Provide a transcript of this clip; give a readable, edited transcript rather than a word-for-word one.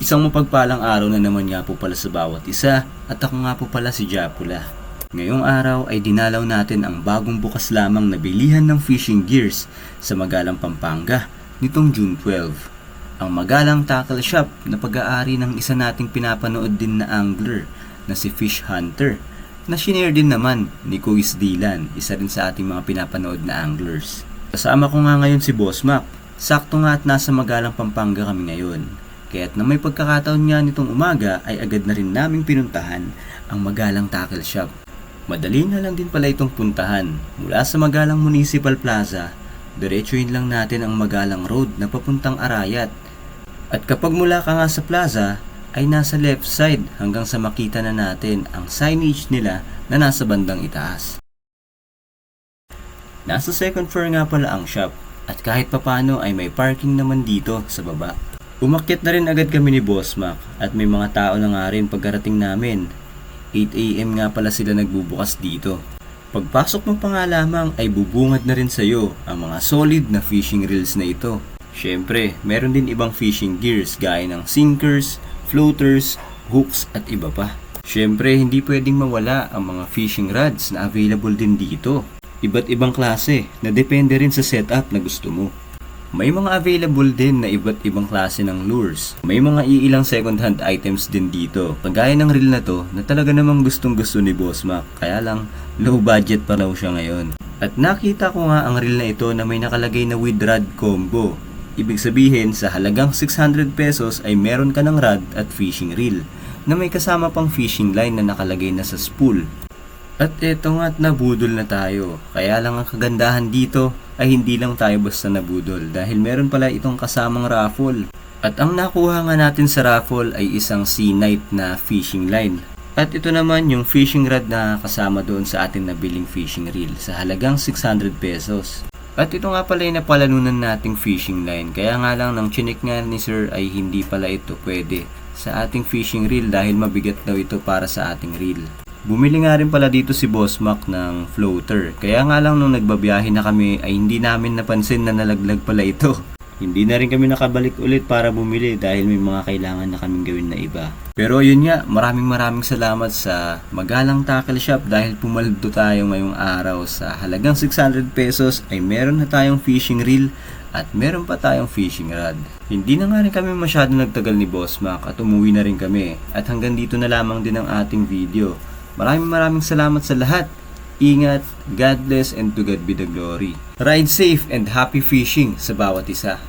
Isang mapagpalang araw na naman nga po pala sa bawat isa at ako nga po pala si Japula. Ngayong araw ay dinalaw natin ang bagong bukas lamang na bilihan ng fishing gears sa Magalang, Pampanga nitong June 12. Ang Magalang Tackle Shop na pag-aari ng isa nating pinapanood din na angler na si Fish Hunter na shinare din naman ni Kuis Dylan, isa rin sa ating mga pinapanood na anglers. Kasama ko nga ngayon si Boss Mac. Sakto nga at nasa Magalang, Pampanga kami ngayon. Kaya't na may pagkakataon nga nitong umaga ay agad na rin naming pinuntahan ang Magalang Tackle Shop. Madali na lang din pala itong puntahan. Mula sa Magalang Municipal Plaza, diretsuhin lang natin ang Magalang Road na papuntang Arayat. At kapag mula ka nga sa plaza, ay nasa left side hanggang sa makita na natin ang signage nila na nasa bandang itaas. Nasa second floor nga pala ang shop at kahit papano ay may parking naman dito sa baba. Umakyat na rin agad kami ni Boss Mac at may mga tao na nga rin pagkarating namin. 8 AM nga pala sila nagbubukas dito. Pagpasok mo pa nga lamang ay bubungad na rin sa'yo ang mga solid na fishing reels na ito. Syempre, meron din ibang fishing gears gaya ng sinkers, floaters, hooks at iba pa. Syempre, hindi pwedeng mawala ang mga fishing rods na available din dito. Iba't ibang klase na depende rin sa setup na gusto mo. May mga available din na iba't ibang klase ng lures. May mga iilang second hand items din dito. Kagaya ng reel na to na talaga namang gustong gusto ni Boss Mac. Kaya lang, low budget pa raw siya ngayon. At nakita ko nga ang reel na ito na may nakalagay na with rod combo. Ibig sabihin, sa halagang 600 pesos ay meron ka ng rod at fishing reel na may kasama pang fishing line na nakalagay na sa spool. At eto nga at nabudol na tayo. Kaya lang ang kagandahan dito ay hindi lang tayo basta nabudol dahil meron pala itong kasamang raffle. At ang nakuha nga natin sa raffle ay isang Sea Knight na fishing line. At ito naman yung fishing rod na kasama doon sa atin nabiling fishing reel sa halagang 600 pesos. At ito nga pala yung napalanunan nating fishing line. Kaya nga lang nang chinik nga ni sir ay hindi pala ito pwede sa ating fishing reel dahil mabigat daw ito para sa ating reel. Bumili nga rin pala dito si Boss Mac ng floater. Kaya nga lang nung nagbabiyahe na kami ay hindi namin napansin na nalaglag pala ito. Hindi na rin kami nakabalik ulit para bumili dahil may mga kailangan na kaming gawin na iba. Pero yun nga, maraming salamat sa Magalang Tackle Shop dahil pumaldo tayo ngayong araw sa halagang 600 pesos ay meron na tayong fishing reel at meron pa tayong fishing rod. Hindi na nga rin kami masyado nagtagal ni Boss Mac at umuwi na rin kami at hanggang dito na lamang din ang ating video. Maraming salamat sa lahat. Ingat, God bless and to God be the glory. Ride safe and happy fishing sa bawat isa.